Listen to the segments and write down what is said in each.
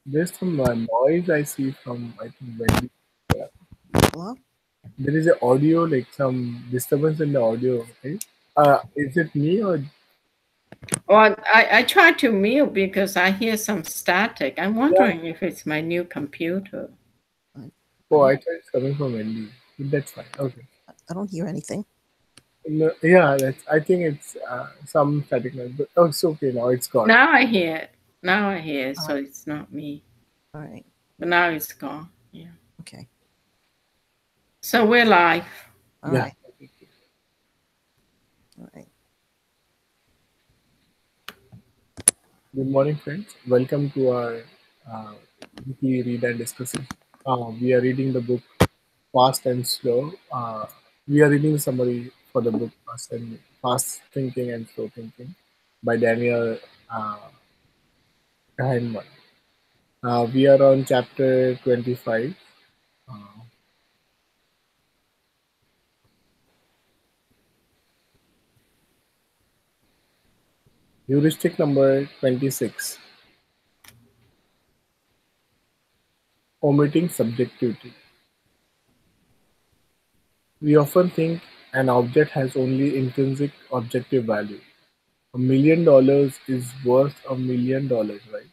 There's some noise I see from, I think, Wendy. Yeah. Hello? There is a audio, like some disturbance in the audio, right? Is it me or? Well, I tried to mute because I hear some static. I'm Yeah. wondering if it's my new computer. I, Oh, I, I thought it's coming from Wendy. That's fine. Okay. I don't hear anything. No, yeah, that's. I think it's some static noise, but oh, it's okay now. It's gone. Now I hear it. Now I hear it, Uh, so it's not me. all right. But now it's gone. Yeah. Okay. So we're live. All Yeah. right. All right. Good morning, friends. Welcome to our uh, weekly read and discussion. We are reading the book Fast and Slow. We are reading the summary for the book Fast Thinking and Slow Thinking by Daniel uh, Kahneman. We are on chapter 25. Uh, Heuristic number 26, omitting subjectivity. We often think an object has only intrinsic objective value. $1 million is worth $1 million, right?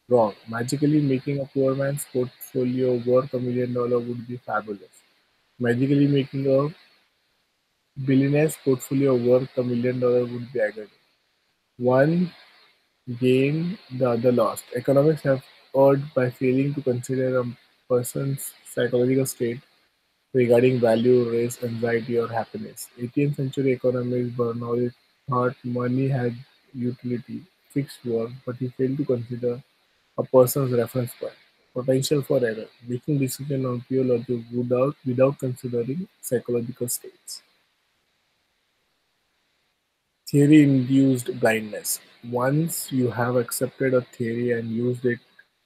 Wrong. Magically making a poor man's portfolio worth $1 million would be fabulous. Magically making a billionaire's portfolio worth $1 million would be agony. One gained, the other lost. Economics have erred by failing to consider a person's psychological state regarding value, race, anxiety, or happiness. 18th century economist Bernoulli thought money had utility, fixed worth, but he failed to consider a person's reference point, potential for error, making decisions on pure logic without considering psychological states. Theory induced blindness. Once you have accepted a theory and used it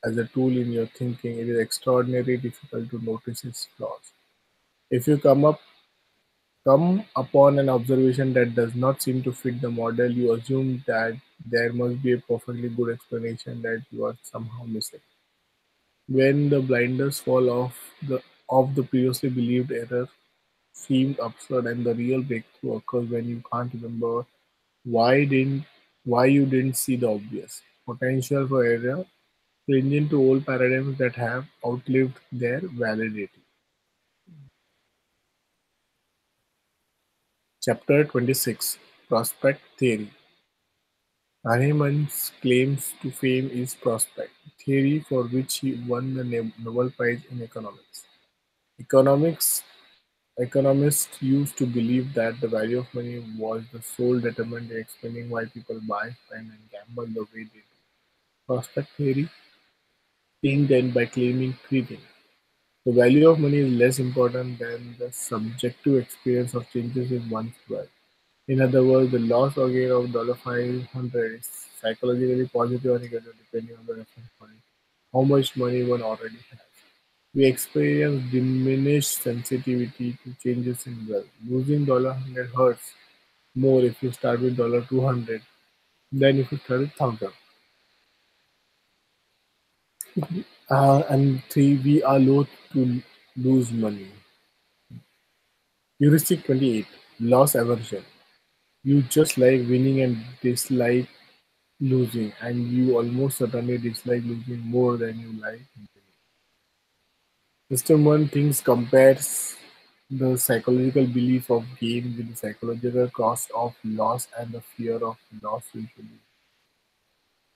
as a tool in your thinking, it is extraordinarily difficult to notice its flaws. If you come upon an observation that does not seem to fit the model, you assume that there must be a perfectly good explanation that you are somehow missing. When the blinders fall off the previously believed error seemed absurd, and the real breakthrough occurs when you can't remember why didn't why you didn't see the obvious. Potential for error, clinging to old paradigms that have outlived their validity. Chapter 26, Prospect Theory. Kahneman's claims to fame is prospect theory, for which he won the Nobel Prize in economics. Economics Economists used to believe that the value of money was the sole determinant in explaining why people buy, spend, and gamble the way they do. Prospect theory changed then by claiming three things. The value of money is less important than the subjective experience of changes in one's wealth. In other words, the loss or gain of $500 is psychologically positive or negative depending on the reference point, how much money one already has. We experience diminished sensitivity to changes in wealth. Losing $100 hurts more if you start with $200 than if you start with 1,000. And three, we are loath to lose money. Heuristic 28, loss aversion. You just like winning and dislike losing, and you almost certainly dislike losing more than you like winning. System 1 thinks compares the psychological belief of gain with the psychological cost of loss and the fear of loss usually.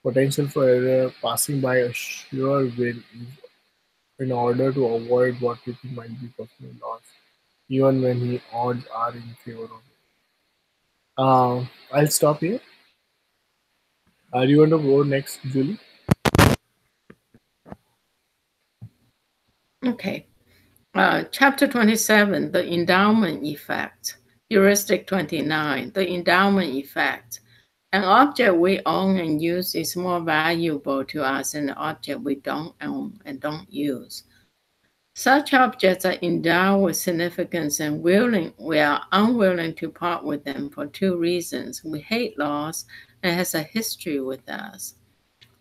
Potential for error, passing by a sure win is in order to avoid what we think might be personal loss, even when the odds are in favor of it. I'll stop here. You want to go next, Julie? Okay. Chapter 27, the endowment effect. Heuristic 29, the endowment effect. An object we own and use is more valuable to us than an object we don't own and don't use. Such objects are endowed with significance and we are unwilling to part with them for two reasons. We hate loss and has a history with us.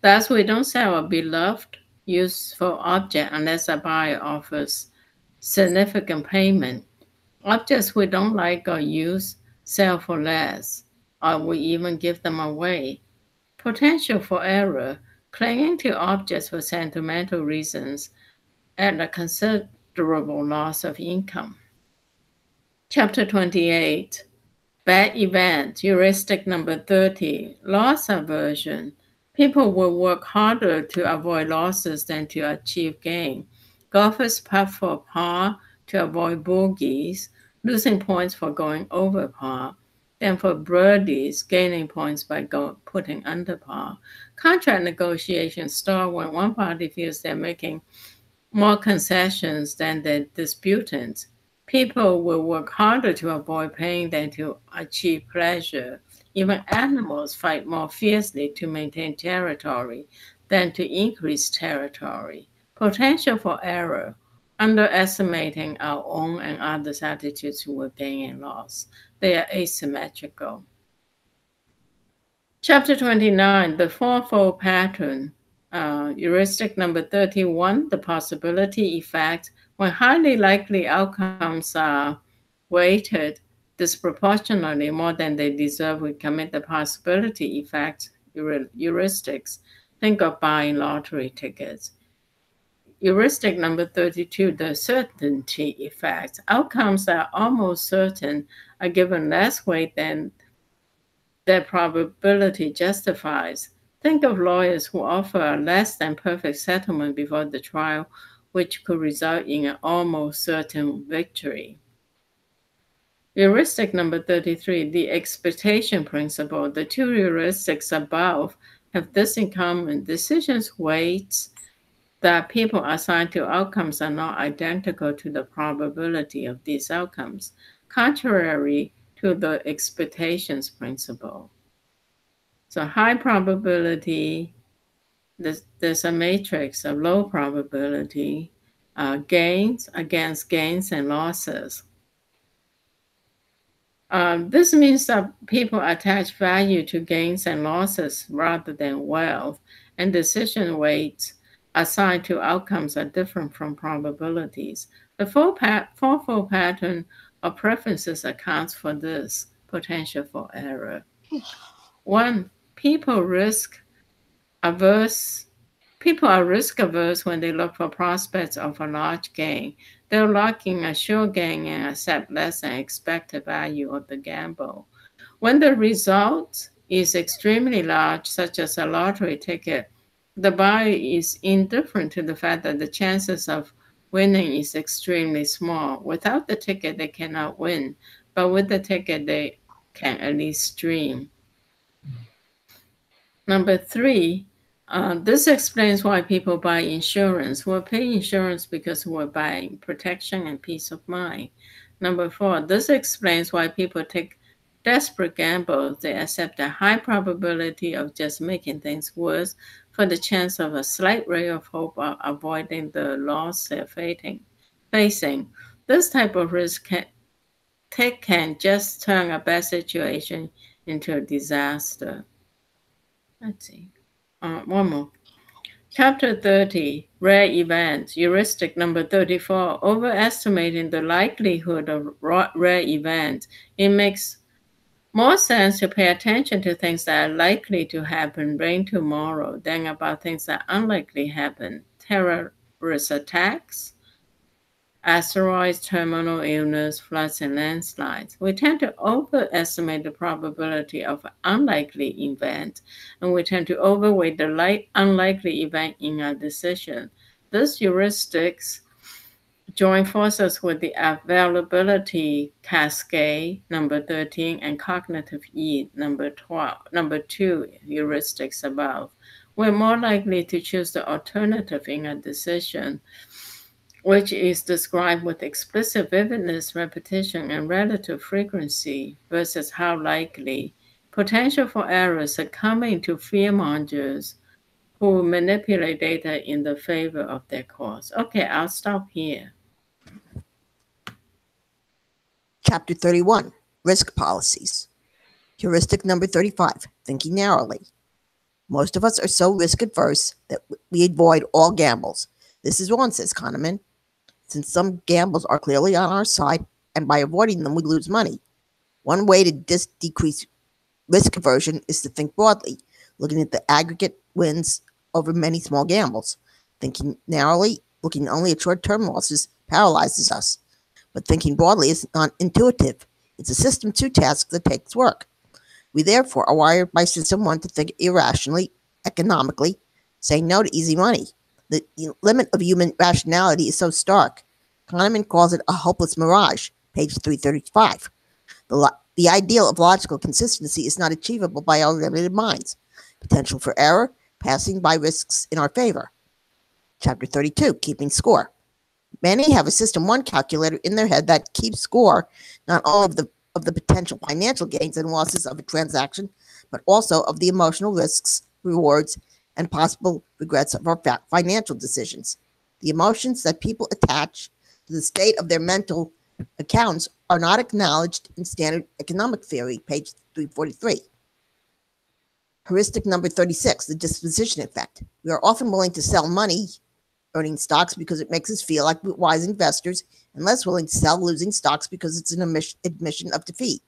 Thus, we don't sell a beloved useful object unless a buyer offers significant payment. Objects we don't like or use sell for less, or we even give them away. Potential for error, clinging to objects for sentimental reasons at a considerable loss of income. Chapter 28, Bad Event, Heuristic number 30, Loss Aversion. People will work harder to avoid losses than to achieve gain. Golfers putt for par to avoid bogeys, losing points for going over par, than for birdies, gaining points by putting under par. Contract negotiations start when one party feels they're making more concessions than the disputants. People will work harder to avoid pain than to achieve pleasure. Even animals fight more fiercely to maintain territory than to increase territory. Potential for error, underestimating our own and others' attitudes toward gain and loss. They are asymmetrical. Chapter 29, the fourfold pattern. Heuristic number 31, the possibility effect. When highly likely outcomes are weighted disproportionately more than they deserve, we commit the possibility effect heuristics. Think of buying lottery tickets. Heuristic number 32, the certainty effect. Outcomes that are almost certain are given less weight than their probability justifies. Think of lawyers who offer a less than perfect settlement before the trial, which could result in an almost certain victory. Heuristic number 33, the expectation principle. The two heuristics above have this in common. Decisions weights that people assign to outcomes are not identical to the probability of these outcomes, contrary to the expectations principle. So high probability, there's a matrix of low probability, gains against gains and losses. This means that people attach value to gains and losses rather than wealth, and decision weights assigned to outcomes are different from probabilities. The fourfold pattern of preferences accounts for this potential for error. One, people risk averse. People are risk averse when they look for prospects of a large gain. They're locking a sure gain and accept less than expected value of the gamble. When the result is extremely large, such as a lottery ticket, the buyer is indifferent to the fact that the chances of winning is extremely small. Without the ticket, they cannot win, but with the ticket, they can at least dream. Number three, this explains why people buy insurance. We're paying insurance because we're buying protection and peace of mind. Number four, this explains why people take desperate gambles. They accept a high probability of just making things worse for the chance of a slight ray of hope of avoiding the loss they're facing. This type of risk can just turn a bad situation into a disaster. Let's see. One more. Chapter 30, Rare Events, Heuristic number 34, Overestimating the likelihood of rare events. It makes more sense to pay attention to things that are likely to happen, rain tomorrow, than about things that unlikely happen. Terrorist attacks, asteroids, terminal illness, floods, and landslides. We tend to overestimate the probability of an unlikely event, and we tend to overweight the unlikely event in our decision. These heuristics join forces with the availability cascade, number 13, and cognitive E, number 12, number 2 heuristics above. We're more likely to choose the alternative in a decision, which is described with explicit vividness, repetition, and relative frequency versus how likely. Potential for errors succumbing to fearmongers who manipulate data in the favor of their cause. Okay, I'll stop here. Chapter 31, Risk Policies. Heuristic number 35, Thinking Narrowly. Most of us are so risk adverse that we avoid all gambles. This is wrong, says Kahneman, since some gambles are clearly on our side, and by avoiding them, we lose money. One way to decrease risk aversion is to think broadly, looking at the aggregate wins over many small gambles. Thinking narrowly, looking only at short term losses, paralyzes us. But thinking broadly is not intuitive. It's a system 2 task that takes work. We therefore are wired by system 1 to think irrationally, economically, saying no to easy money. The limit of human rationality is so stark. Kahneman calls it a hopeless mirage, page 335. The ideal of logical consistency is not achievable by our limited minds. Potential for error, passing by risks in our favor. Chapter 32, Keeping Score. Many have a System 1 calculator in their head that keeps score not only of the potential financial gains and losses of a transaction, but also of the emotional risks, rewards, and possible regrets of our financial decisions. The emotions that people attach to the state of their mental accounts are not acknowledged in standard economic theory, page 343. Heuristic number 36, the disposition effect. We are often willing to sell money earning stocks because it makes us feel like wise investors, and less willing to sell losing stocks because it's an admission of defeat.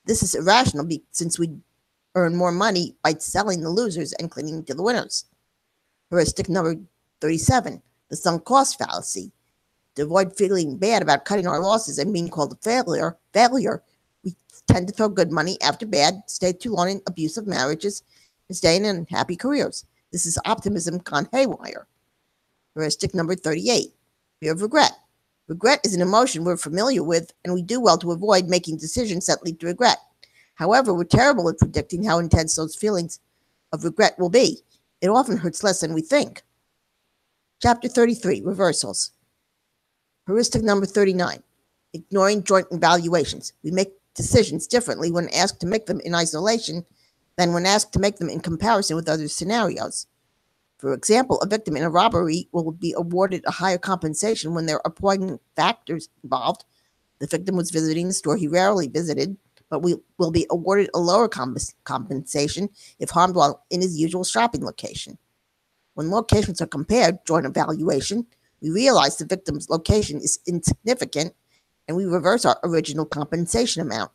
This is irrational since we earn more money by selling the losers and clinging to the winners. Heuristic number 37, the sunk cost fallacy. To avoid feeling bad about cutting our losses and being called a failure, we tend to throw good money after bad, stay too long in abusive marriages, and stay in unhappy careers. This is optimism gone haywire. Heuristic number 38, fear of regret. Regret is an emotion we're familiar with, and we do well to avoid making decisions that lead to regret. However, we're terrible at predicting how intense those feelings of regret will be. It often hurts less than we think. Chapter 33, Reversals. Heuristic number 39, ignoring joint evaluations. We make decisions differently when asked to make them in isolation than when asked to make them in comparison with other scenarios. For example, a victim in a robbery will be awarded a higher compensation when there are important factors involved. The victim was visiting a store he rarely visited, but will be awarded a lower compensation if harmed while in his usual shopping location. When locations are compared, joint evaluation, we realize the victim's location is insignificant and we reverse our original compensation amount.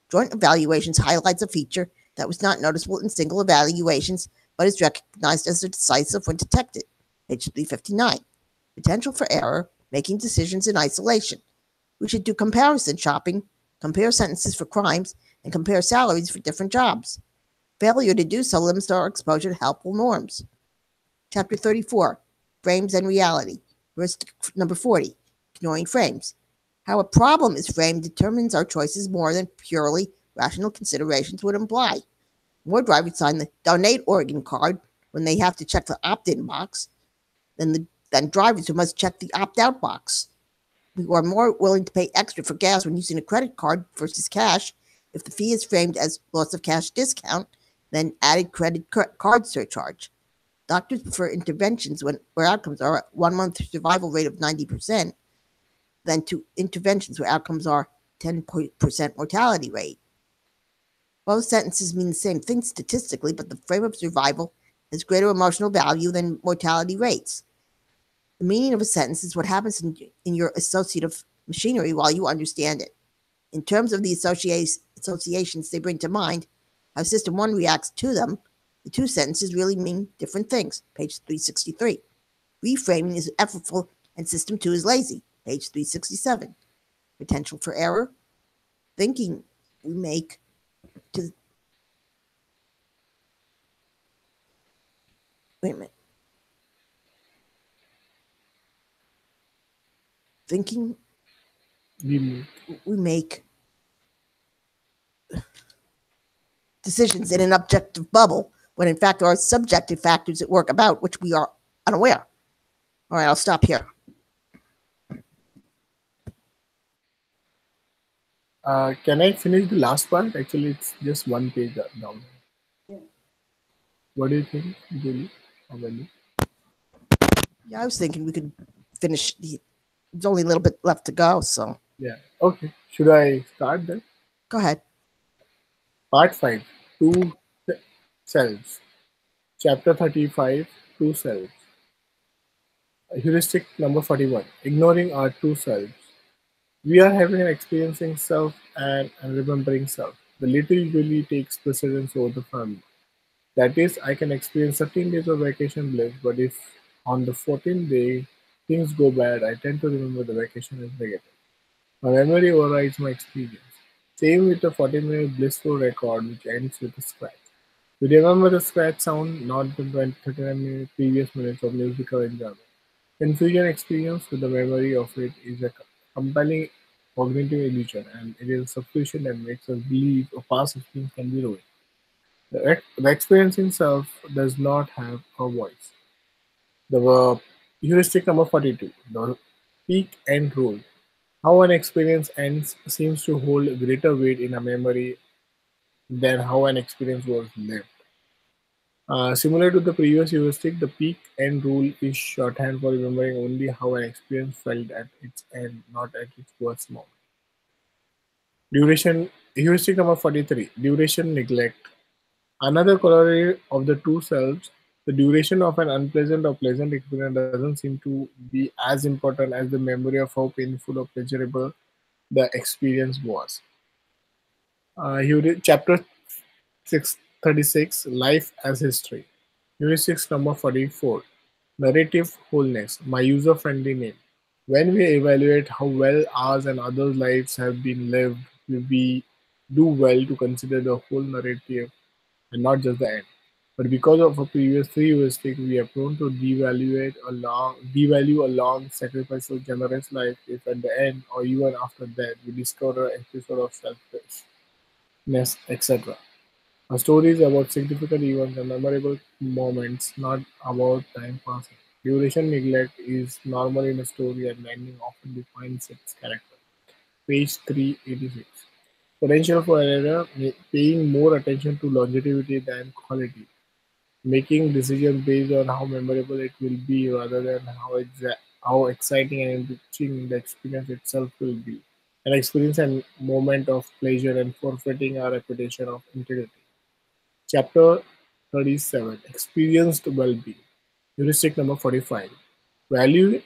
Joint evaluations highlights a feature that was not noticeable in single evaluations but is recognized as decisive when detected. Page 359. Potential for error, making decisions in isolation. We should do comparison shopping, compare sentences for crimes, and compare salaries for different jobs. Failure to do so limits our exposure to helpful norms. Chapter 34, Frames and Reality. Risk number 40, Ignoring Frames. How a problem is framed determines our choices more than purely rational considerations would imply. More drivers sign the donate organ card when they have to check the opt-in box than drivers who must check the opt-out box. We are more willing to pay extra for gas when using a credit card versus cash if the fee is framed as loss of cash discount than added credit card surcharge. Doctors prefer interventions where outcomes are a 1 month survival rate of 90% than to interventions where outcomes are 10% mortality rate. Both sentences mean the same thing statistically, but the frame of survival has greater emotional value than mortality rates. The meaning of a sentence is what happens in your associative machinery while you understand it. In terms of the associations they bring to mind, how System 1 reacts to them, the two sentences really mean different things. Page 363. Reframing is effortful and System 2 is lazy. Page 367. Potential for error. Thinking we make to wait a minute. Thinking We make. we make decisions in an objective bubble when in fact there are subjective factors at work about which we are unaware. All right, I'll stop here. Can I finish the last part? Actually, it's just one page down. What do you think, Julie? Or Wendy? Yeah, I was thinking we could finish. There's only a little bit left to go, so Yeah. Okay. Should I start then? go ahead. Part 5. Two selves. Chapter 35, Two Selves. Heuristic number 41, ignoring our two selves. We are having an experiencing self and remembering self. The little usually takes precedence over the family. That is, I can experience 13 days of vacation bliss, but if on the 14th day things go bad, I tend to remember the vacation as negative. My memory overrides my experience. Same with the 40-minute blissful record, which ends with a scratch. We remember the scratch sound, not the 20, 39 previous minutes of musical enjoyment. Confusion experience with the memory of it is a compelling cognitive illusion, and it is a substitution that makes us believe a past experience can be ruined. The experience itself does not have a voice. The heuristic number 42, the peak end rule. How an experience ends seems to hold greater weight in a memory than how an experience was lived. Similar to the previous heuristic, the peak end rule is shorthand for remembering only how an experience felt at its end, not at its worst moment. Duration heuristic number 43, duration neglect. Another corollary of the two selves, the duration of an unpleasant or pleasant experience doesn't seem to be as important as the memory of how painful or pleasurable the experience was. Chapter 636, Life as History. Heuristics number 44, Narrative Wholeness, my user friendly name. When we evaluate how well ours and others' lives have been lived, we do well to consider the whole narrative and not just the end. But because of our previous three heuristics, we are prone to devalue a long, sacrificial, generous life if at the end or even after that we discover an episode of selfishness, etc. A story is about significant events and memorable moments, not about time passing. Duration neglect is normal in a story, and ending often defines its character. Page 386. Potential for error, paying more attention to longevity than quality, making decisions based on how memorable it will be rather than how exciting and enriching the experience itself will be. An experience and moment of pleasure and forfeiting our reputation of integrity. Chapter 37, Experienced Well-being. Heuristic number 45, valuing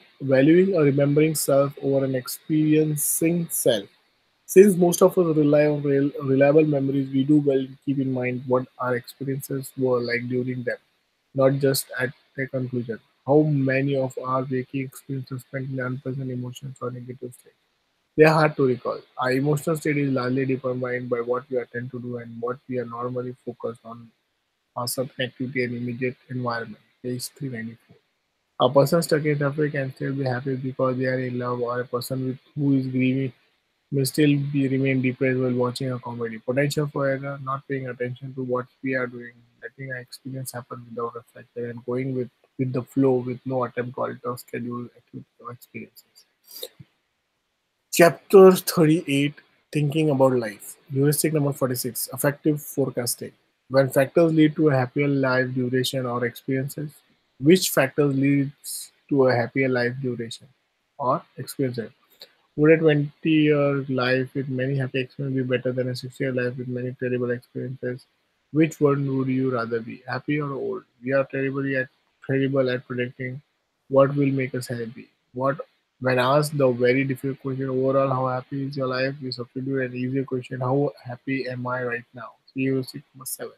or remembering self over an experiencing self. Since most of us rely on reliable memories, we do well to keep in mind what our experiences were like during them, not just at their conclusion. How many of our waking experiences spent in unpleasant emotions or negative states? They are hard to recall. Our emotional state is largely determined by what we attend to do and what we are normally focused on certain activity and immediate environment. Page 394. A person stuck in traffic can still be happy because they are in love, or a person who is grieving may still be remain depressed while watching a comedy. Potential for error, not paying attention to what we are doing, letting an experience happen without reflection, and going with the flow with no attempt to alter schedule activity or experiences. Chapter 38, Thinking About Life. Heuristic number 46, Affective Forecasting. When factors lead to a happier life duration or experiences, which factors leads to a happier life duration or experiences? Would a 20-year life with many happy experiences be better than a 60-year life with many terrible experiences? Which one would you rather be, happy or old? We are terrible at predicting what will make us happy. What when asked the very difficult question overall, how happy is your life? We substitute an easier question, how happy am I right now? CO6.7.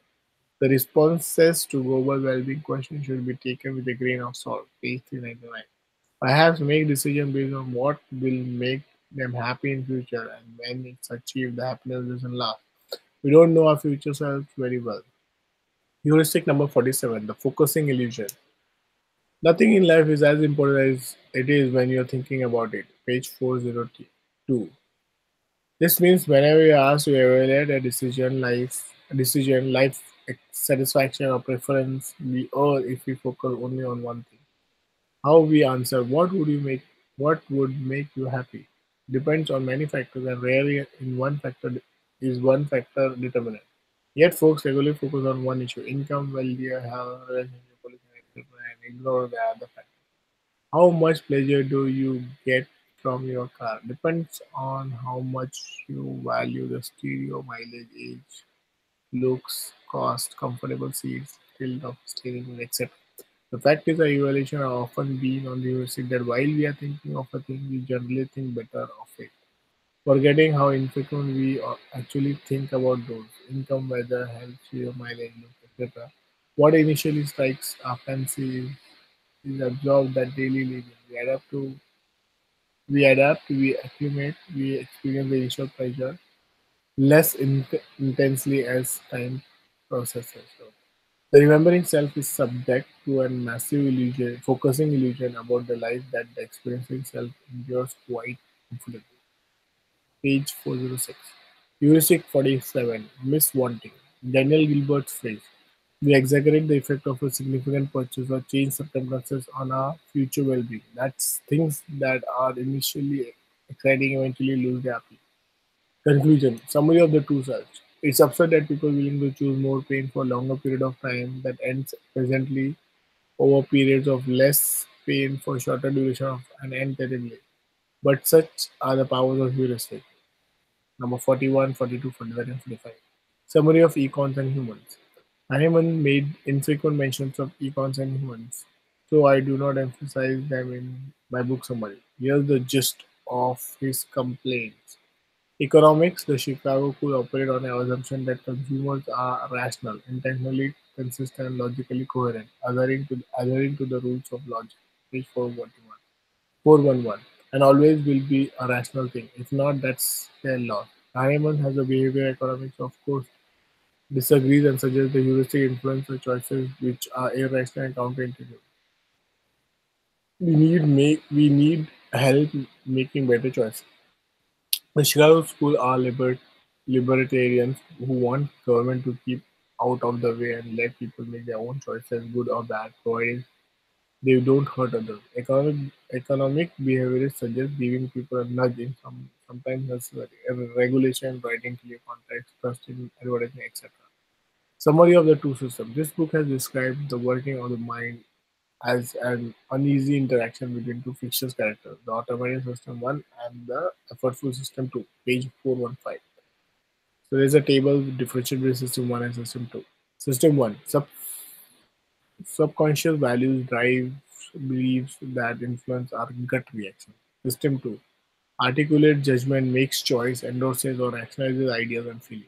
The responses to global well-being questions should be taken with a grain of salt. Page 399. Perhaps make decisions based on what will make them happy in future, and when it's achieved, the happiness doesn't last. We don't know our future selves very well. Heuristic number 47, the focusing illusion. Nothing in life is as important as it is when you're thinking about it. Page 402. This means whenever you're asked to evaluate life satisfaction or preference, we err if we focus only on one thing. How we answer what would make you happy depends on many factors, and rarely in one factor determinant. Yet folks regularly focus on one issue, income, wealth, health, relationship, pollution, etc., and ignore the other factors. How much pleasure do you get from your car depends on how much you value the stereo, mileage, age, looks, cost, comfortable seats. field of steering, etc. The fact is, our evaluation are often been on the heuristic that while we are thinking of a thing, we generally think better of it, forgetting how infrequent we actually think about those income, weather, health, fuel mileage, etc. What initially strikes our fancy is absorbed that daily living. We adapt, we accumulate, we experience the initial pleasure less intensely as time processes. So, the remembering self is subject to a massive illusion, focusing illusion about the life that the experiencing self endures quite comfortably. Page 406. Heuristic 47. Miss Wanting. Daniel Gilbert's phrase. We exaggerate the effect of a significant purchase or change circumstances on our future well being. That's things that are initially exciting eventually lose their appeal. Conclusion. Summary of the two selves. It's absurd that people willing to choose more pain for a longer period of time that ends presently over periods of less pain for shorter duration of an end terribly. But such are the powers of heuristic. Number 41, 42, 45, and 45. Summary of econs and humans. Kahnemann made infrequent mentions of econs and humans, so I do not emphasize them in my book summary. Here's the gist of his complaints. Economics, the Chicago could operate on the assumption that consumers are rational, intentionally consistent, and logically coherent, adhering to the rules of logic. Page 411. 411, and always will be a rational thing. If not, that's their loss. Kahneman has a behavior economics, of course, disagrees and suggests the heuristic influence the choices which are irrational and counterintuitive. We need help making better choices. The Chicago School are libertarians who want government to keep out of the way and let people make their own choices, good or bad, provided they don't hurt others. Economic behaviorists suggest giving people a nudge in sometimes necessary, regulation, writing clear contracts, trust in advertising, etc. Summary of the two systems. This book has described the working of the mind as an uneasy interaction between two fictitious characters, the automated system 1 and the effortful system 2, page 415. So there's a table differentiated between system 1 and system 2. System 1, subconscious values, drives, beliefs that influence our gut reaction. System 2, articulate judgment, makes choice, endorses or rationalizes ideas and feelings.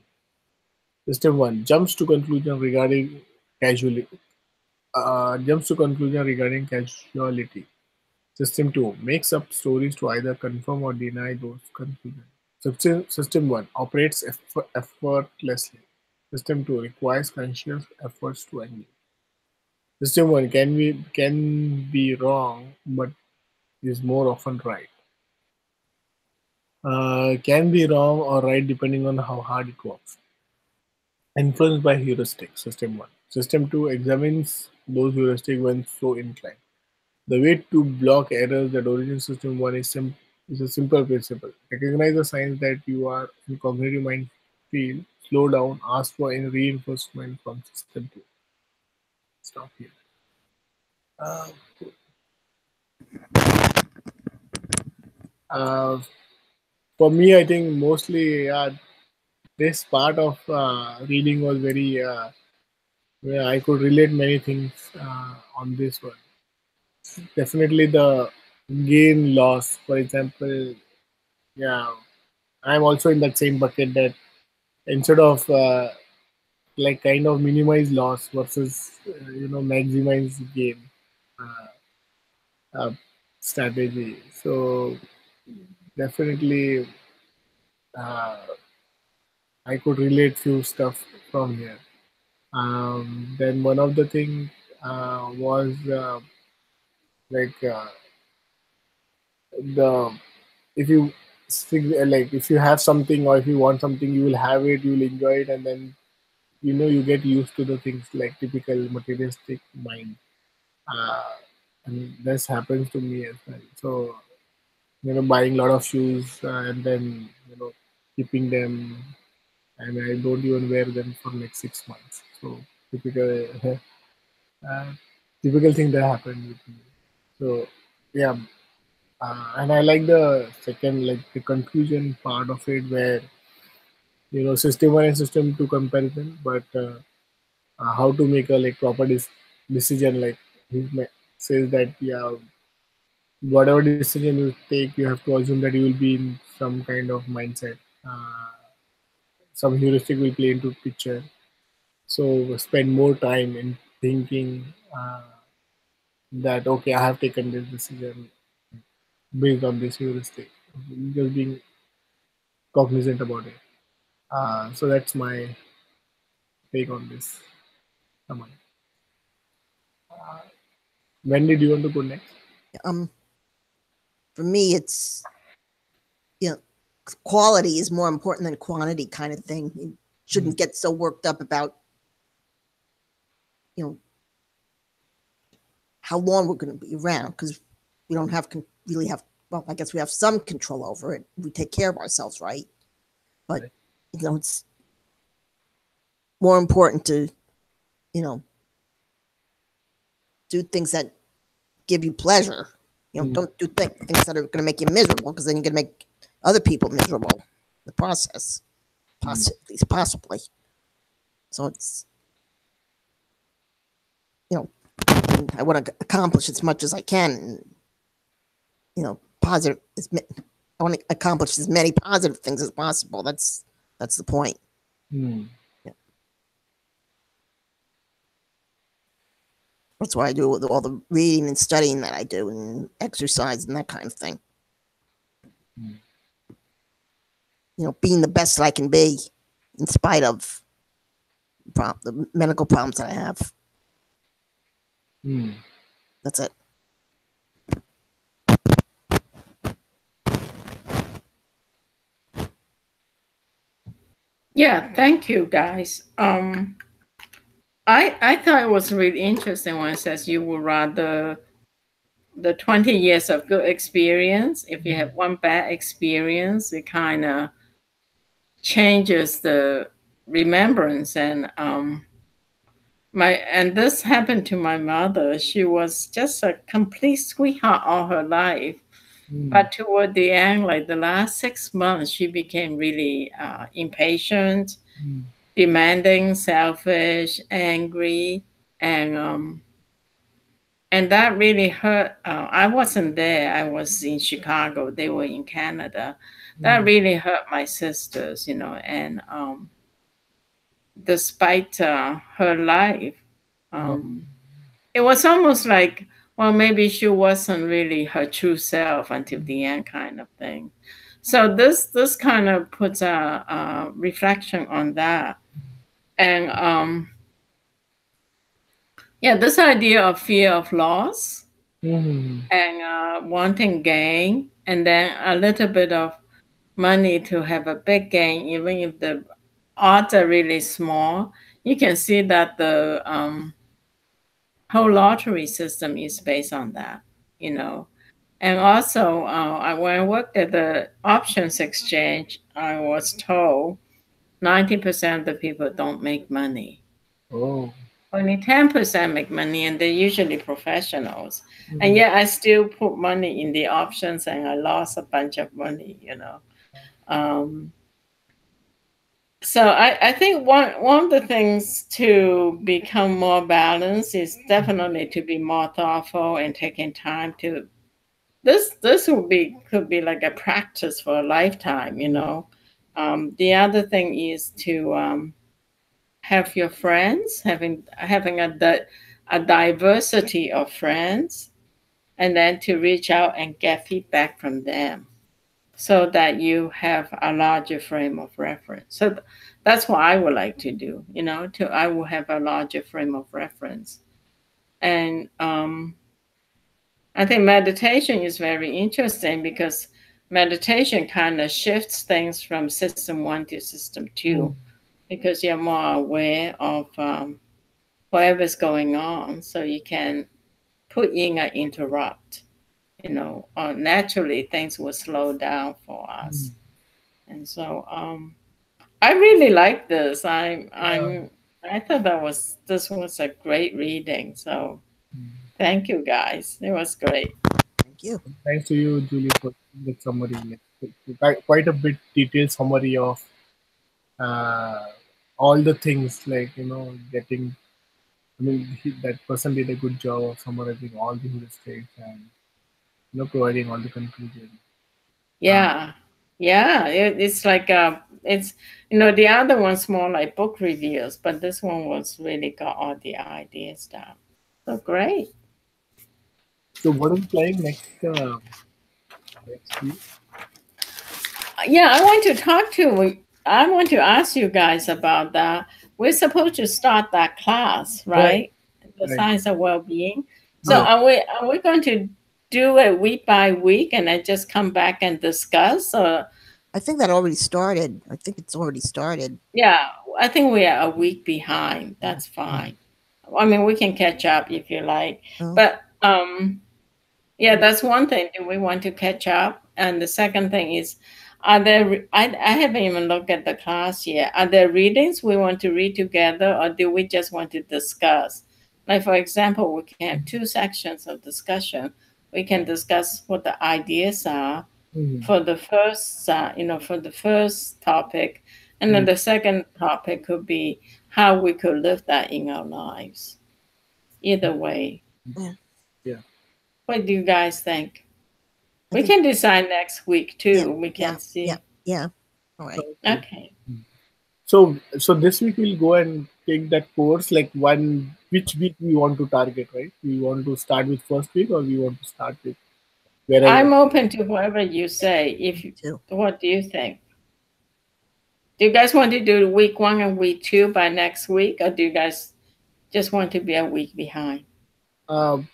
System 1, jumps to conclusion regarding causality. System 2, makes up stories to either confirm or deny those conclusions. System 1, operates effortlessly. System 2, requires conscious efforts to engage. System 1 can be wrong, but is more often right. Can be wrong or right depending on how hard it works. Influenced by heuristic. System 1. System 2 examines those heuristic when so inclined. The way to block errors that origin system 1 is a simple principle. Recognize the signs that you are in cognitive minefield, slow down, ask for any reinforcement from system 2. Stop here. Uh, uh, for me, I think mostly this part of reading was very, where I could relate many things on this one. Definitely the gain loss, for example, yeah, I'm also in that same bucket that instead of like kind of minimize loss versus maximize gain uh, uh, strategy. So definitely uh, I could relate few stuff from here. Then one of the thing was like the if you like if you have something or if you want something you will have it, you will enjoy it, and then you get used to the things like typical materialistic mind, uh, and this happens to me as well. So buying a lot of shoes and then keeping them, and I don't even wear them for like 6 months. So typical uh, typical thing that happened with me. So yeah, and I like the second, like the conclusion part of it, where system one and system two comparison, but how to make a like proper decision. Like he says that yeah, whatever decision you take, you have to assume that you will be in some kind of mindset. Uh, some heuristic will play into picture. So spend more time in thinking that okay, I have taken this decision based on this heuristic. Just being cognizant about it. So that's my take on this. Come on. When did you want to go next? Um, for me, it's you know, quality is more important than quantity, kind of thing. You shouldn't get so worked up about you know how long we're going to be around because we don't have really have. Well, I guess we have some control over it. We take care of ourselves, right? But Right. it's more important to you know do things that give you pleasure. Mm, Don't do things that are going to make you miserable because then you're going to make other people miserable. In the process, mm, at least possibly. So it's you know I want to accomplish as much as I can. Positive. I want to accomplish as many positive things as possible. That's the point. mm, Yeah. That's why I do all the reading and studying that I do, and exercise and that kind of thing. mm, Being the best that I can be, in spite of the medical problems that I have. mm. That's it. Yeah, thank you guys. I thought it was really interesting when it says you would rather the 20 years of good experience. If you have one bad experience, it kind of changes the remembrance. And this happened to my mother. She was just a complete sweetheart all her life. Mm, But toward the end, like the last 6 months, she became really impatient, mm, demanding, selfish, angry, and and that really hurt. I wasn't there. I was in Chicago. They were in Canada. That mm, really hurt my sisters, and despite her life, yeah. um, it was almost like, well, maybe she wasn't really her true self until the end, kind of thing. So this kind of puts a reflection on that, and yeah, this idea of fear of loss Mm, and wanting gain, and then a little bit of money to have a big gain, even if the odds are really small. You can see that the whole lottery system is based on that, you know. And also, when I worked at the options exchange, I was told 90% of the people don't make money. oh. Only 10% make money, and they're usually professionals. And Mm, yet, I still put money in the options, and I lost a bunch of money. Um, so I think one of the things to become more balanced is definitely to be more thoughtful and taking time to this could be like a practice for a lifetime. The other thing is to have your friends, having a diversity of friends, and then to reach out and get feedback from them so that you have a larger frame of reference. So that's what I would like to do, to I will have a larger frame of reference. And I think meditation is very interesting because meditation kind of shifts things from system one to system mm, two because you're more aware of whatever's going on, so you can put in an interrupt. Naturally things will slow down for mm. us, and so I really like this. Yeah. I thought this was a great reading. So Mm. thank you guys. It was great. Thank you. Thanks to you, Julie, for the summary. Quite a bit detailed summary of uh, all the things, like getting. I mean, that person did a good job of summarizing all the heuristics and providing all the conclusion. Uh, Yeah, yeah. It's like it's the other one's more like book reviews, but this one was really got all the ideas down. So great. so what are you planning next week? Yeah, I want to talk to. I want to ask you guys about that. We're supposed to start that class, Right, right? The right. science of well-being. So Yes. are we going to do it week by week and then just come back and discuss? Or I think that already started. I think it's already started. yeah, I think we are a week behind. Yeah. That's fine. I mean, we can catch up if you like, Oh, but yeah, that's one thing. Do we want to catch up? And the second thing is, are there? I haven't even looked at the class yet. Are there readings we want to read together, or do we just want to discuss? Like for example, we can have two sections of discussion. We can discuss what the ideas are Mhm, for the first, for the first topic, and then mhm. the second topic could be how we could live that in our lives. Either way, yeah. Yeah. what do you guys think? I We think. can decide next week Yeah. too. We Yeah. can Yeah. see. Yeah. All right. Sounds good. Okay. Mm. So this week we'll go and take that course. Like one, which week we want to target, right? We want to start with first week, or we want to start with wherever. I'm open to whatever you say. Me too. What do you think? Do you guys want to do week one and week two by next week, or do you guys just want to be a week behind? Um,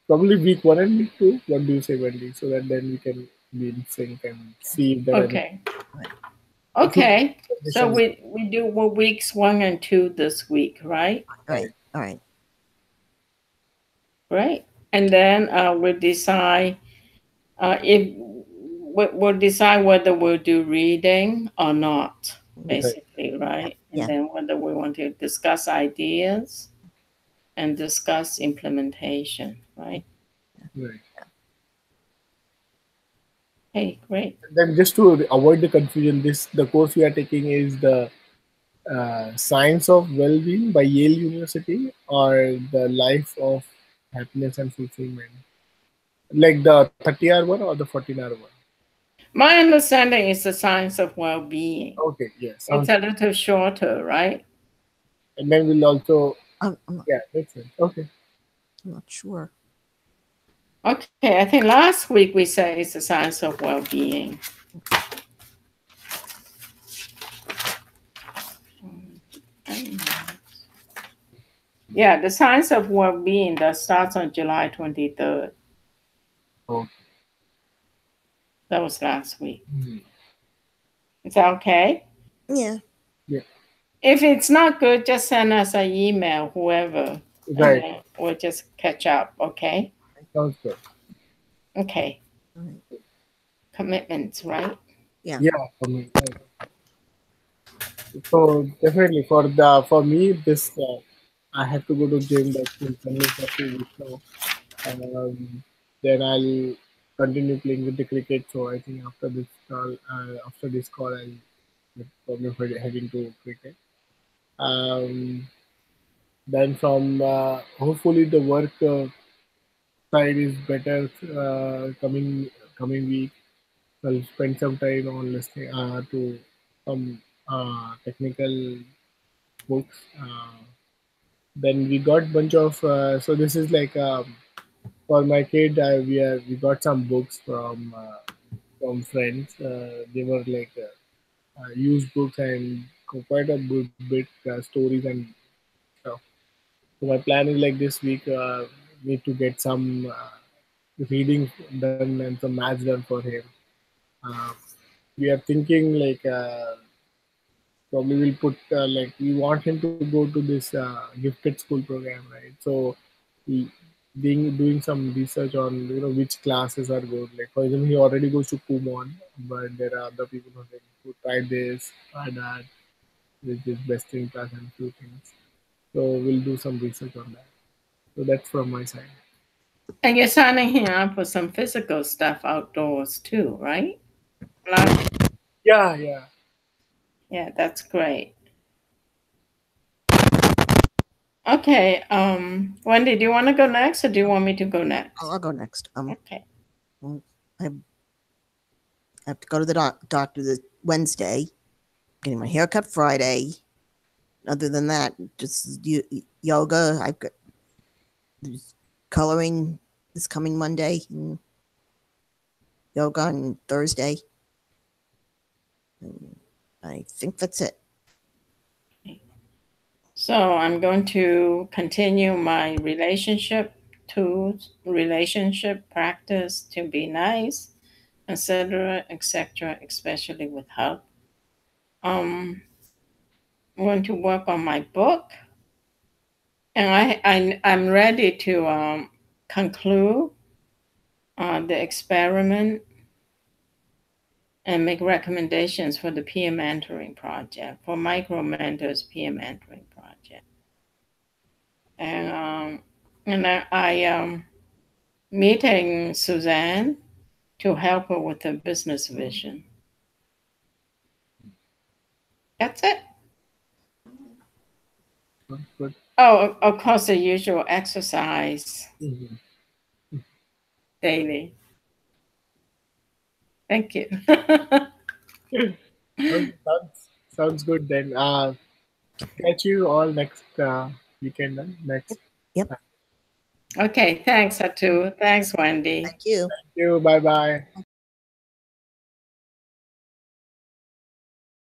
Probably week one and week two. What do you say, Wendy? So that then we can be in sync and see if there are any. Okay. All right. If we Okay. So suggestions, we do weeks one and two this week, right? All right. All right. Right. And then we'll decide if we'll decide whether we'll do reading or not, Mm, right, basically, yeah. right? And Yeah. then whether we want to discuss ideas and discuss implementation, right? right. Hey, great. Then just to avoid the confusion, this the course we are taking is the Science of Well-being by Yale University, or the Life of Happiness and Fulfillment, like the 30-hour one or the 14-hour one. My understanding is the science of well-being. Okay, yeah, It's sounds. a little shorter, right? And then we'll also, I'm yeah, makes sense. Okay. not sure. Okay, I think last week we said it's the science of well-being. Yeah, the science of well-being that starts on July 23rd. Okay. That was last week. Mhm. Is that okay? Yeah. Yeah, If it's not good, just send us an email, whoever, and right. then we'll just catch up, okay? Sounds good. Okay. All right. Commitments, right? Yeah. Yeah, for me. Right. So definitely for me, this I have to go to gym. That's been pending for 2 weeks now. Um, then I'll continue playing with the cricket. So I think after this call, I'll probably heading to cricket. Um, then from hopefully the work side is better coming week. I'll spend some time on listening to some technical books. Then we got bunch of so this is like for my kid. We got some books from friends. They were like used books and quite a good bit stories and stuff. So my plan is like this week need to get some reading done and some maths done for him. Uh, we are thinking like probably we'll put like we want him to go to this gifted school program, right? So he, being doing some research on which classes are good. Like for example, he already goes to Kumon, but there are other people who are saying to try this, try that, which is best in class and few things. So we'll do some research on that. So that's from my side. And you're signing him up for some physical stuff outdoors too, right? Like, Yeah, yeah. yeah, that's great. Okay. Wendy, do you want to go next, or do you want me to go I'll, next? I'll go next. Okay. Well, I have to go to the doctor this Wednesday. Getting my hair cut Friday. Other than that, just yoga. I've got coloring this coming Monday. And yoga on Thursday. And I think that's it. So I'm going to continue my relationship practice to be nice, etc., etc., especially with help. I'm going to work on my book, and I'm ready to conclude the experiment and make recommendations for the peer mentoring project, for micro mentors peer mentoring project. And meeting Suzanne to help her with her business vision. That's it. Sounds good. Oh, of course, the usual exercise Mhm. daily. Thank you. Okay, sounds good then. Catch you all next weekend then. Next. Yep. Thank Okay, thanks, Atu. Thanks, Wendy. Thank you. you. Bye bye.